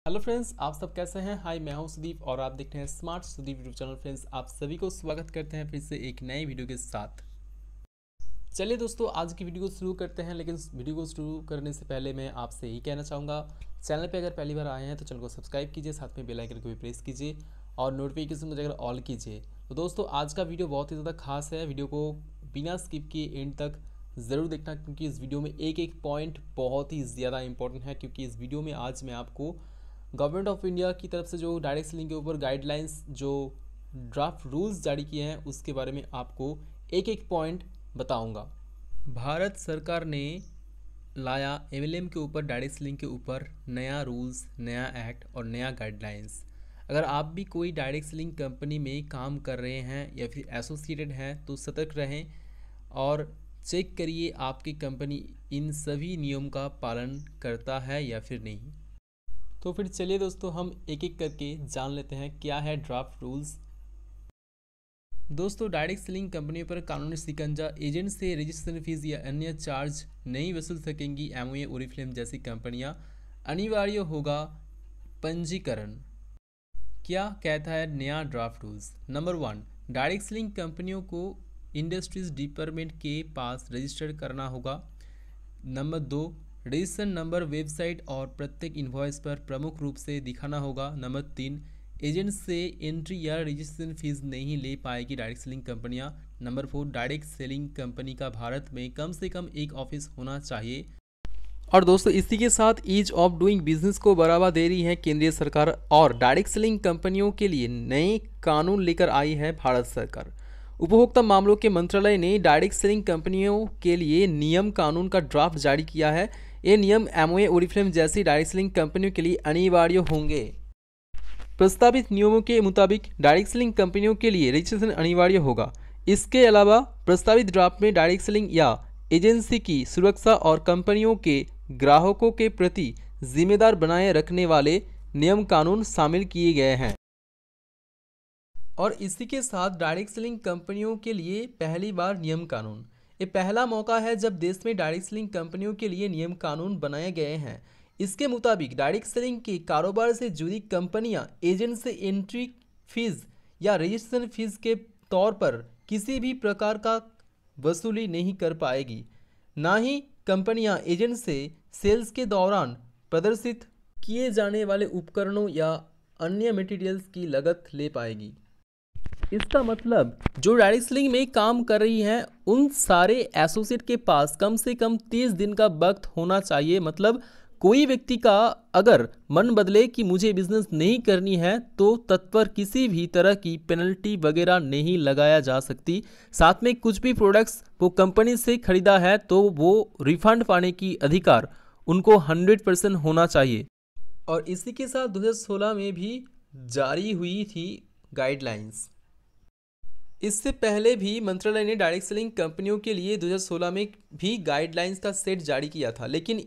Hello friends, आप सब कैसे हैं। हाय, मैं हूं सुदीप और आप देख रहे हैं smart Sudeep YouTube channel. Friends, आप सभी को स्वागत करते हैं फिर से एक नई वीडियो के साथ। चलिए दोस्तों, आज की वीडियो को शुरू करते हैं। लेकिन वीडियो को शुरू करने से पहले मैं आपसे यही कहना चाहूँगा, चैनल पे अगर पहली बार आए हैं तो चैनल को सब्सक्राइब कीजिए, साथ में बेल आइकन को भी प्रेस कीजिए और नोटिफिकेशन को अगर ऑल कीजिए। तो दोस्तों, आज का वीडियो बहुत ही ज़्यादा खास है। वीडियो को बिना स्किप किए एंड तक ज़रूर देखना, क्योंकि इस वीडियो में एक एक पॉइंट बहुत ही ज़्यादा इंपॉर्टेंट है। क्योंकि इस वीडियो में आज मैं आपको गवर्नमेंट ऑफ इंडिया की तरफ से जो डायरेक्ट सेलिंग के ऊपर गाइडलाइंस, जो ड्राफ्ट रूल्स जारी किए हैं, उसके बारे में आपको एक एक पॉइंट बताऊंगा। भारत सरकार ने लाया एमएलएम के ऊपर, डायरेक्ट सेलिंग के ऊपर नया रूल्स, नया एक्ट और नया गाइडलाइंस। अगर आप भी कोई डायरेक्ट सेलिंग कंपनी में काम कर रहे हैं या फिर एसोसिएटेड हैं तो सतर्क रहें और चेक करिए आपकी कंपनी इन सभी नियम का पालन करता है या फिर नहीं। तो फिर चलिए दोस्तों, हम एक एक करके जान लेते हैं क्या है ड्राफ्ट रूल्स। दोस्तों, डायरेक्ट सेलिंग कंपनियों पर कानूनी शिकंजा, एजेंट से रजिस्ट्रेशन फीस या अन्य चार्ज नहीं वसूल सकेंगी। एमवे, ओरिफ्लेम जैसी कंपनियां, अनिवार्य होगा पंजीकरण। क्या कहता है नया draft rules. Number 1, direct selling कंपनियों को इंडस्ट्रीज डिपार्टमेंट के पास रजिस्टर करना होगा। नंबर 2, रजिस्ट्रेशन नंबर वेबसाइट और प्रत्येक इनवॉइस पर प्रमुख रूप से दिखाना होगा। नंबर 3, एजेंट से एंट्री या रजिस्ट्रेशन फीस नहीं ले पाएगी डायरेक्ट सेलिंग कंपनियां। नंबर 4, डायरेक्ट सेलिंग कंपनी का भारत में कम से कम एक ऑफिस होना चाहिए। और दोस्तों, इसी के साथ ईज ऑफ डूइंग बिजनेस को बढ़ावा दे रही है केंद्रीय सरकार और डायरेक्ट सेलिंग कंपनियों के लिए नए कानून लेकर आई है भारत सरकार। उपभोक्ता मामलों के मंत्रालय ने डायरेक्ट सेलिंग कंपनियों के लिए नियम कानून का ड्राफ्ट जारी किया है। ये नियम एमवे, ओरिफ्लेम जैसी डायरेक्ट सेलिंग कंपनियों के लिए अनिवार्य होंगे। प्रस्तावित नियमों के मुताबिक डायरेक्ट सेलिंग कंपनियों के लिए रजिस्ट्रेशन अनिवार्य होगा। इसके अलावा प्रस्तावित ड्राफ्ट में डायरेक्ट सेलिंग या एजेंसी की सुरक्षा और कंपनियों के ग्राहकों के प्रति जिम्मेदार बनाए रखने वाले नियम कानून शामिल किए गए हैं। और इसी के साथ डायरेक्ट सेलिंग कंपनियों के लिए पहली बार नियम कानून, ये पहला मौका है जब देश में डायरेक्ट सेलिंग कंपनियों के लिए नियम कानून बनाए गए हैं। इसके मुताबिक डायरेक्ट सेलिंग के कारोबार से जुड़ी कंपनियां एजेंट से एंट्री फीस या रजिस्ट्रेशन फीस के तौर पर किसी भी प्रकार का वसूली नहीं कर पाएगी। ना ही कंपनियां एजेंट से सेल्स के दौरान प्रदर्शित किए जाने वाले उपकरणों या अन्य मटेरियल्स की लागत ले पाएगी। इसका मतलब जो डायरेक्ट सेलिंग में काम कर रही हैं उन सारे एसोसिएट के पास कम से कम 30 दिन का वक्त होना चाहिए। मतलब कोई व्यक्ति का अगर मन बदले कि मुझे बिजनेस नहीं करनी है तो तत्पर किसी भी तरह की पेनल्टी वगैरह नहीं लगाया जा सकती। साथ में कुछ भी प्रोडक्ट्स वो कंपनी से खरीदा है तो वो रिफंड पाने की अधिकार उनको 100% होना चाहिए। और इसी के साथ 2016 में भी जारी हुई थी गाइडलाइंस। इससे पहले भी मंत्रालय ने डायरेक्ट सेलिंग कंपनियों के लिए 2016 में भी गाइडलाइंस का सेट जारी किया था, लेकिन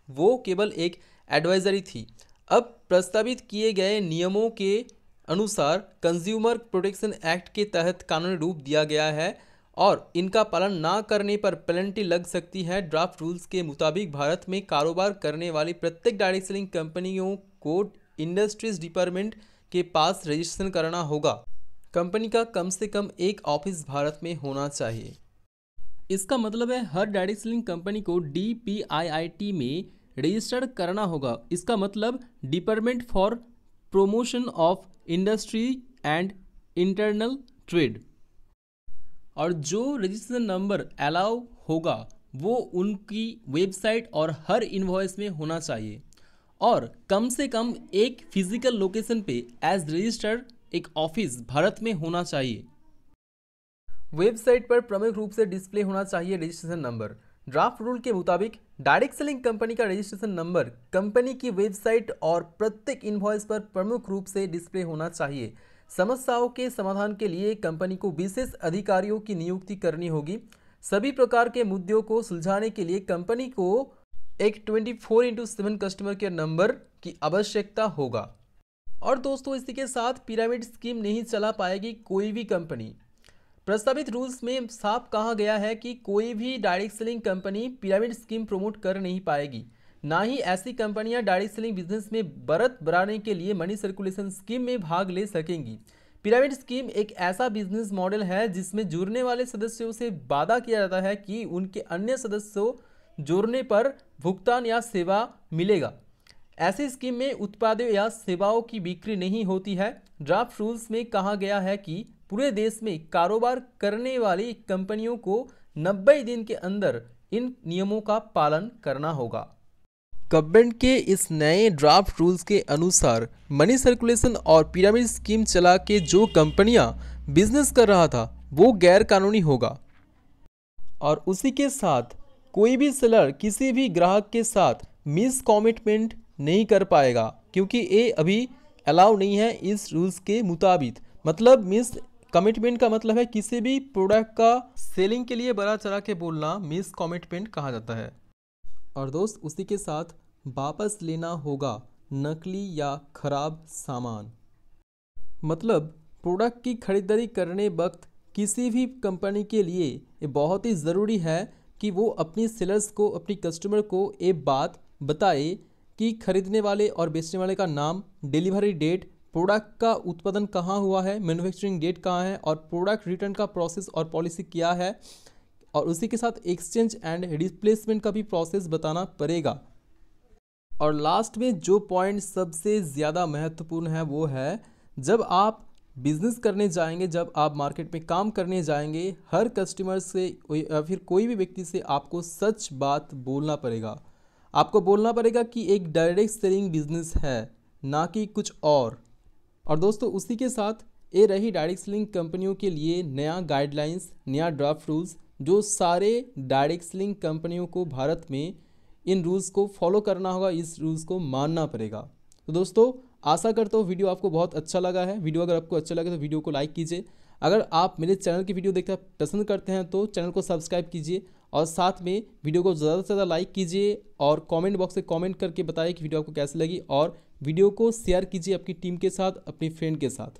वो केवल एक एडवाइजरी थी। अब प्रस्तावित किए गए नियमों के अनुसार कंज्यूमर प्रोटेक्शन एक्ट के तहत कानूनी रूप दिया गया है और इनका पालन ना करने पर पेनल्टी लग सकती है। ड्राफ्ट रूल्स के मुताबिक भारत में कारोबार करने वाली प्रत्येक डायरेक्ट सेलिंग कंपनियों को इंडस्ट्रीज डिपार्टमेंट के पास रजिस्ट्रेशन कराना होगा। कंपनी का कम से कम एक ऑफिस भारत में होना चाहिए। इसका मतलब है हर डायरेक्ट सेलिंग कंपनी को DPIIT में रजिस्टर्ड करना होगा। इसका मतलब department for promotion of industry and internal trade. और जो रजिस्ट्रेशन नंबर अलाउ होगा वो उनकी वेबसाइट और हर इनवॉइस में होना चाहिए और कम से कम एक फिजिकल लोकेशन पे एज रजिस्टर्ड एक ऑफिस भारत में होना चाहिए। वेबसाइट पर प्रमुख रूप से डिस्प्ले होना चाहिए रजिस्ट्रेशन नंबर। ड्राफ्ट रूल के मुताबिक डायरेक्ट सेलिंग कंपनी का रजिस्ट्रेशन नंबर कंपनी की वेबसाइट और प्रत्येक इनवॉइस पर प्रमुख रूप से डिस्प्ले होना चाहिए। समस्याओं के समाधान के लिए कंपनी को विशेष अधिकारियों की नियुक्ति करनी होगी। सभी प्रकार के मुद्दों को सुलझाने के लिए कंपनी को एक 24/7 कस्टमर केयर नंबर की आवश्यकता होगा। और दोस्तों, इसी के साथ पिरामिड स्कीम नहीं चला पाएगी कोई भी कंपनी। प्रस्तावित रूल्स में साफ कहा गया है कि कोई भी direct selling company pyramid scheme promote कर नहीं पाएगी। ना ही ऐसी कंपनियां डायरेक्ट सेलिंग बिजनेस में बढ़त बढ़ाने के लिए मनी सर्कुलेशन स्कीम में भाग ले सकेंगी। पिरामिड स्कीम एक ऐसा बिजनेस मॉडल है जिसमें जुड़ने वाले सदस्यों से वादा किया जाता है कि उनके अन्य सदस्यों जोड़ने पर भुगतान या सेवा मिलेगा। ऐसी स्कीम में उत्पादों या सेवाओं की बिक्री नहीं होती है। ड्राफ्ट रूल्स में कहा गया है कि पूरे देश में कारोबार करने वाली कंपनियों को 90 दिन के अंदर इन नियमों का पालन करना होगा। गवर्नमेंट के इस नए ड्राफ्ट रूल्स के अनुसार मनी सर्कुलेशन और पिरामिड स्कीम चला के जो कंपनियां बिजनेस कर रहा था वो गैर कानूनी होगा और उसी के साथ कोई भी सेलर किसी भी ग्राहक के साथ मिस कमिटमेंट नहीं कर पाएगा, क्योंकि ये अभी अलाउ नहीं है इस रूल्स के मुताबिक। मतलब मिस कमिटमेंट का मतलब है किसी भी प्रोडक्ट का सेलिंग के लिए बड़ा चढ़ा के बोलना मिस कमिटमेंट कहा जाता है। और दोस्त उसी के साथ वापस लेना होगा नकली या ख़राब सामान। मतलब प्रोडक्ट की खरीदारी करने वक्त किसी भी कंपनी के लिए ये बहुत ही ज़रूरी है कि वो अपनी सेलर्स को, अपनी कस्टमर को ये बात बताए कि खरीदने वाले और बेचने वाले का नाम, डिलीवरी डेट, प्रोडक्ट का उत्पादन कहाँ हुआ है, मैन्युफैक्चरिंग डेट कहाँ है और प्रोडक्ट रिटर्न का प्रोसेस और पॉलिसी क्या है। और उसी के साथ एक्सचेंज एंड रिप्लेसमेंट का भी प्रोसेस बताना पड़ेगा। और लास्ट में जो पॉइंट सबसे ज़्यादा महत्वपूर्ण है वो है, जब आप बिज़नेस करने जाएंगे, जब आप मार्केट में काम करने जाएंगे, हर कस्टमर से या फिर कोई भी व्यक्ति से आपको सच बात बोलना पड़ेगा। आपको बोलना पड़ेगा कि एक डायरेक्ट सेलिंग बिजनेस है, ना कि कुछ और दोस्तों उसी के साथ ये रही डायरेक्ट सेलिंग कंपनियों के लिए नया गाइडलाइंस, नया ड्राफ्ट रूल्स, जो सारे डायरेक्ट सेलिंग कंपनियों को भारत में इन रूल्स को फॉलो करना होगा, इस रूल्स को मानना पड़ेगा। तो दोस्तों आशा करता हूँ वीडियो आपको बहुत अच्छा लगा है। वीडियो अगर आपको अच्छा लगे तो वीडियो को लाइक कीजिए। अगर आप मेरे चैनल की वीडियो देखना पसंद करते हैं तो चैनल को सब्सक्राइब कीजिए और साथ में वीडियो को ज़्यादा से ज़्यादा लाइक कीजिए और कमेंट बॉक्स में कमेंट करके बताइए कि वीडियो आपको कैसी लगी और वीडियो को शेयर कीजिए अपनी टीम के साथ, अपनी फ्रेंड के साथ।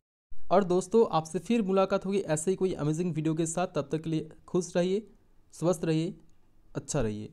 और दोस्तों आपसे फिर मुलाकात होगी ऐसे ही कोई अमेजिंग वीडियो के साथ। तब तक के लिए खुश रहिए, स्वस्थ रहिए, अच्छा रहिए।